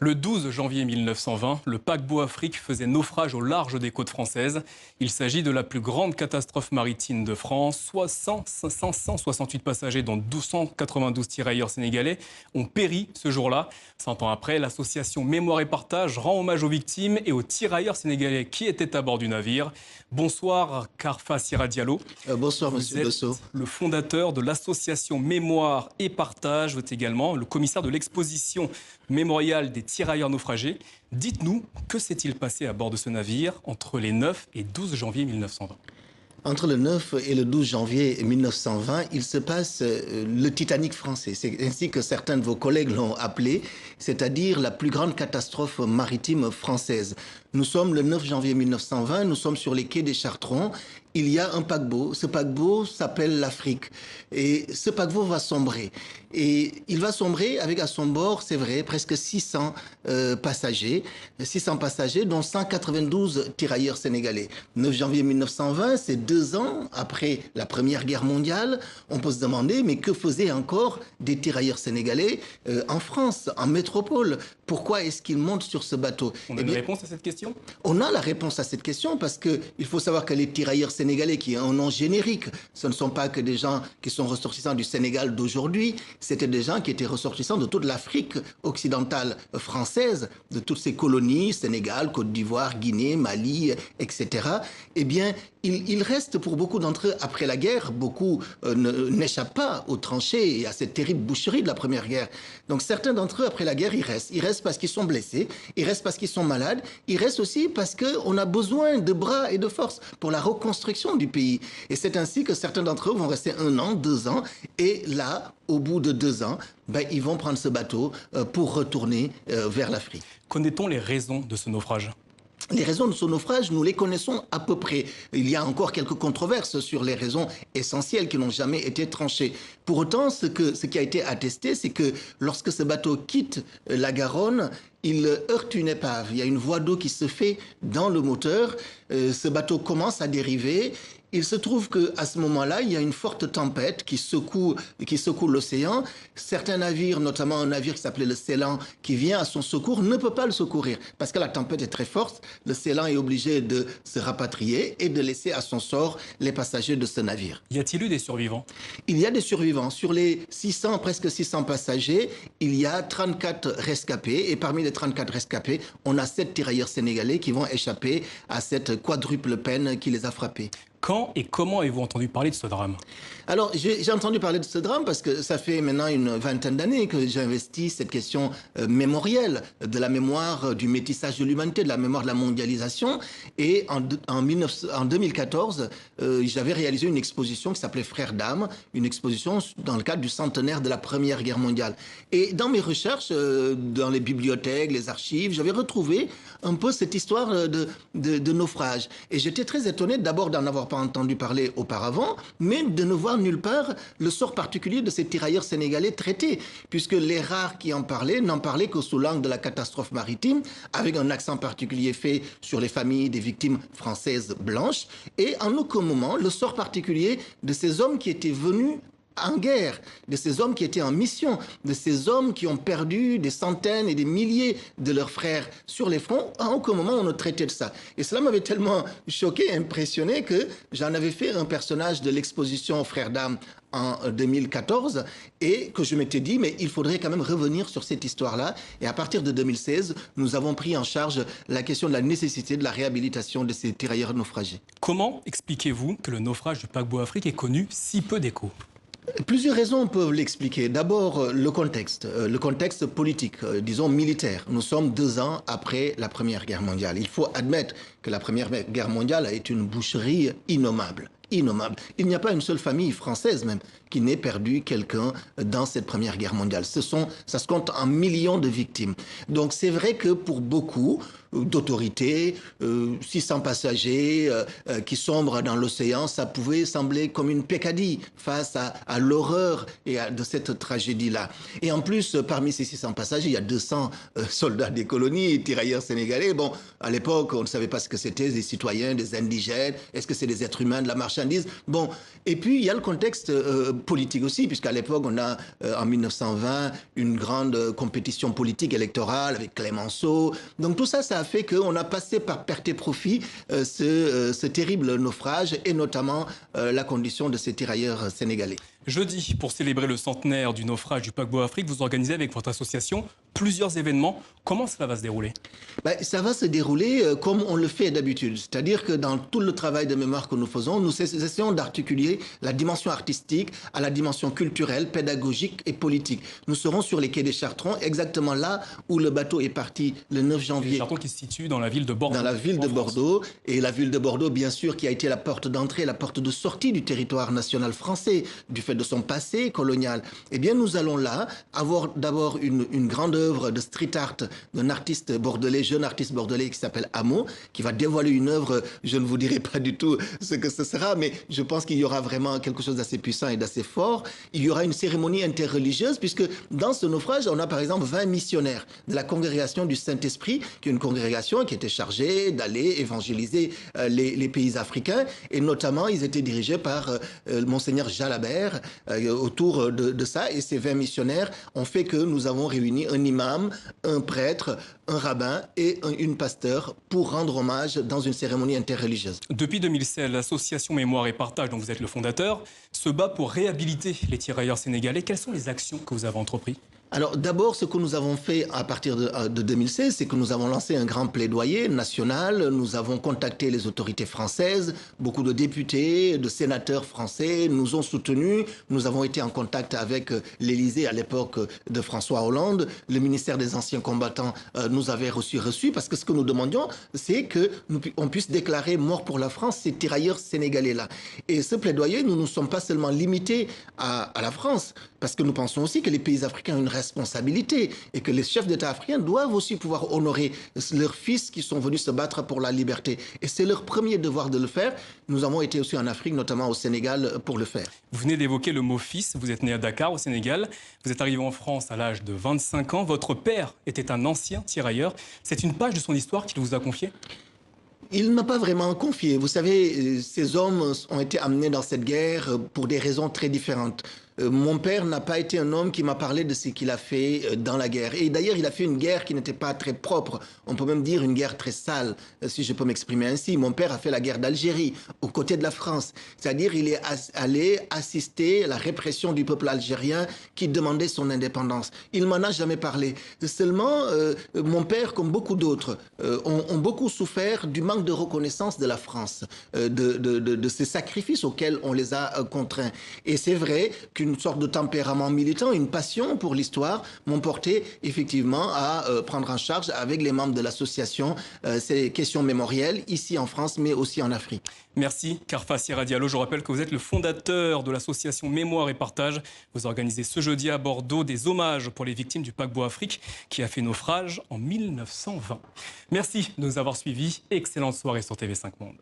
Le 12 janvier 1920, le paquebot Afrique faisait naufrage au large des côtes françaises. Il s'agit de la plus grande catastrophe maritime de France. 568 passagers, dont 292 tirailleurs sénégalais, ont péri ce jour-là. 100 ans après, l'association Mémoire et Partage rend hommage aux victimes et aux tirailleurs sénégalais qui étaient à bord du navire. Bonsoir, Karfa Sira Diallo. Bonsoir, monsieur Bosso. Le fondateur de l'association Mémoire et Partage. Vous êtes également le commissaire de l'exposition mémoriale des tirailleurs naufragés. Dites-nous, que s'est-il passé à bord de ce navire entre les 9 et 12 janvier 1920 ? Entre le 9 et le 12 janvier 1920, il se passe le Titanic français. C'est ainsi que certains de vos collègues l'ont appelé, c'est-à-dire la plus grande catastrophe maritime française. Nous sommes le 9 janvier 1920, nous sommes sur les quais des Chartrons. Il y a un paquebot. Ce paquebot s'appelle l'Afrique. Et ce paquebot va sombrer. Et il va sombrer avec à son bord, c'est vrai, presque 600 passagers. 600 passagers, dont 192 tirailleurs sénégalais. 9 janvier 1920, c'est 2 ans après la Première Guerre mondiale. On peut se demander, mais que faisaient encore des tirailleurs sénégalais en France, en métropole? Pourquoi est-ce qu'ils montent sur ce bateau? On a une réponse à cette question? On a la réponse à cette question parce qu'il faut savoir que les tirailleurs sénégalais, qui ont un nom générique, ce ne sont pas que des gens qui sont ressortissants du Sénégal d'aujourd'hui, c'était des gens qui étaient ressortissants de toute l'Afrique occidentale française, de toutes ces colonies, Sénégal, Côte d'Ivoire, Guinée, Mali, etc. Eh bien, il reste pour beaucoup d'entre eux, après la guerre, beaucoup n'échappent pas aux tranchées et à cette terrible boucherie de la Première Guerre. Donc certains d'entre eux, après la guerre, ils restent. Ils restent parce qu'ils sont blessés, ils restent parce qu'ils sont malades, ils restent aussi parce qu'on a besoin de bras et de force pour la reconstruction du pays. Et c'est ainsi que certains d'entre eux vont rester 1 an, 2 ans, et là, au bout de 2 ans, ils vont prendre ce bateau pour retourner vers l'Afrique. Connaît-on les raisons de ce naufrage ? Les raisons de ce naufrage, nous les connaissons à peu près. Il y a encore quelques controverses sur les raisons essentielles qui n'ont jamais été tranchées. Pour autant, ce qui a été attesté, c'est que lorsque ce bateau quitte la Garonne, il heurte une épave. Il y a une voie d'eau qui se fait dans le moteur. Ce bateau commence à dériver. Il se trouve qu'à ce moment-là, il y a une forte tempête qui secoue l'océan. Certains navires, notamment un navire qui s'appelait le Ceylan, qui vient à son secours, ne peut pas le secourir parce que la tempête est très forte. Le Ceylan est obligé de se rapatrier et de laisser à son sort les passagers de ce navire. Y a-t-il eu des survivants? Il y a des survivants. Sur les 600, presque 600 passagers, il y a 34 rescapés. Et parmi les 34 rescapés, on a 7 tirailleurs sénégalais qui vont échapper à cette quadruple peine qui les a frappés. Quand et comment avez-vous entendu parler de ce drame? Alors, j'ai entendu parler de ce drame parce que ça fait maintenant une vingtaine d'années que j'investis cette question mémorielle de la mémoire du métissage de l'humanité, de la mémoire de la mondialisation. Et en 2014, j'avais réalisé une exposition qui s'appelait Frères d'âme, une exposition dans le cadre du centenaire de la Première Guerre mondiale. Et dans mes recherches, dans les bibliothèques, les archives, j'avais retrouvé un peu cette histoire de naufrage. Et j'étais très étonné d'abord d'en avoir pas entendu parler auparavant, mais de ne voir nulle part le sort particulier de ces tirailleurs sénégalais traités, puisque les rares qui en parlaient n'en parlaient que sous l'angle de la catastrophe maritime, avec un accent particulier fait sur les familles des victimes françaises blanches, et en aucun moment le sort particulier de ces hommes qui étaient venus en guerre, de ces hommes qui étaient en mission, de ces hommes qui ont perdu des centaines et des milliers de leurs frères sur les fronts. À aucun moment on ne traitait de ça. Et cela m'avait tellement choqué, impressionné, que j'en avais fait un personnage de l'exposition Frères d'âme en 2014 et que je m'étais dit, mais il faudrait quand même revenir sur cette histoire-là. Et à partir de 2016, nous avons pris en charge la question de la nécessité de la réhabilitation de ces tirailleurs naufragés. Comment expliquez-vous que le naufrage du paquebot Afrique ait connu si peu d'écho ? Plusieurs raisons peuvent l'expliquer. D'abord, le contexte politique, disons militaire. Nous sommes 2 ans après la Première Guerre mondiale. Il faut admettre que la Première Guerre mondiale a été une boucherie innommable. Innommable. Il n'y a pas une seule famille française même qui n'ait perdu quelqu'un dans cette Première Guerre mondiale. Ça se compte en millions de victimes. Donc c'est vrai que pour beaucoup d'autorités, 600 passagers qui sombrent dans l'océan, ça pouvait sembler comme une peccadille face à l'horreur de cette tragédie-là. Et en plus, parmi ces 600 passagers, il y a 200 soldats des colonies, tirailleurs sénégalais. Bon, à l'époque, on ne savait pas ce que c'était, des citoyens, des indigènes. Est-ce que c'est des êtres humains de la marche marchandises. Bon, et puis il y a le contexte politique aussi, puisqu'à l'époque, on a en 1920 une grande compétition politique électorale avec Clémenceau. Donc tout ça, ça a fait qu'on a passé par perte et profit ce terrible naufrage et notamment la condition de ces tirailleurs sénégalais. Jeudi, pour célébrer le centenaire du naufrage du paquebot Afrique, vous organisez avec votre association plusieurs événements. Comment cela va se dérouler? Ça va se dérouler comme on le fait d'habitude. C'est-à-dire que dans tout le travail de mémoire que nous faisons, nous essayons d'articuler la dimension artistique à la dimension culturelle, pédagogique et politique. Nous serons sur les quais des Chartrons, exactement là où le bateau est parti le 9 janvier. Les Chartrons qui se situent dans la ville de Bordeaux. Dans la ville de Bordeaux. Et la ville de Bordeaux, bien sûr, qui a été la porte d'entrée, la porte de sortie du territoire national français, du fait de son passé colonial. Eh bien, nous allons là avoir d'abord une grande œuvre de street art d'un artiste bordelais, jeune artiste bordelais qui s'appelle Amo, qui va dévoiler une œuvre, je ne vous dirai pas du tout ce que ce sera, mais je pense qu'il y aura vraiment quelque chose d'assez puissant et d'assez fort. Il y aura une cérémonie interreligieuse, puisque dans ce naufrage, on a par exemple 20 missionnaires de la congrégation du Saint-Esprit, qui est une congrégation qui était chargée d'aller évangéliser les pays africains, et notamment, ils étaient dirigés par Monseigneur Jalabert, autour de ça, et ces 20 missionnaires ont fait que nous avons réuni un imam, un prêtre, un rabbin et une pasteur pour rendre hommage dans une cérémonie interreligieuse. Depuis 2016, l'association Mémoire et Partage, dont vous êtes le fondateur, se bat pour réhabiliter les tirailleurs sénégalais. Quelles sont les actions que vous avez entreprises? Alors d'abord, ce que nous avons fait à partir de 2016, c'est que nous avons lancé un grand plaidoyer national. Nous avons contacté les autorités françaises. Beaucoup de députés, de sénateurs français nous ont soutenus. Nous avons été en contact avec l'Élysée à l'époque de François Hollande. Le ministère des Anciens Combattants nous avait reçus parce que ce que nous demandions, c'est qu'on puisse déclarer mort pour la France ces tirailleurs sénégalais-là. Et ce plaidoyer, nous ne nous sommes pas seulement limités à la France, parce que nous pensons aussi que les pays africains ont une responsabilité et que les chefs d'État africains doivent aussi pouvoir honorer leurs fils qui sont venus se battre pour la liberté. Et c'est leur premier devoir de le faire. Nous avons été aussi en Afrique, notamment au Sénégal, pour le faire. Vous venez d'évoquer le mot fils. Vous êtes né à Dakar, au Sénégal. Vous êtes arrivé en France à l'âge de 25 ans. Votre père était un ancien tirailleur. C'est une page de son histoire qu'il vous a confiée? Il ne m'a pas vraiment confié. Vous savez, ces hommes ont été amenés dans cette guerre pour des raisons très différentes. Mon père n'a pas été un homme qui m'a parlé de ce qu'il a fait dans la guerre. Et d'ailleurs, il a fait une guerre qui n'était pas très propre. On peut même dire une guerre très sale, si je peux m'exprimer ainsi. Mon père a fait la guerre d'Algérie, aux côtés de la France. C'est-à-dire, il est allé assister à la répression du peuple algérien qui demandait son indépendance. Il m'en a jamais parlé. Seulement, mon père, comme beaucoup d'autres, ont beaucoup souffert du manque de reconnaissance de la France, de ces sacrifices auxquels on les a contraints. Et c'est vrai qu'une sorte de tempérament militant, une passion pour l'histoire, m'ont porté effectivement à prendre en charge avec les membres de l'association ces questions mémorielles, ici en France, mais aussi en Afrique. Merci, Karfa Sierra Diallo. Je rappelle que vous êtes le fondateur de l'association Mémoire et Partage. Vous organisez ce jeudi à Bordeaux des hommages pour les victimes du paquebot Afrique qui a fait naufrage en 1920. Merci de nous avoir suivis. Excellente soirée sur TV5 Monde.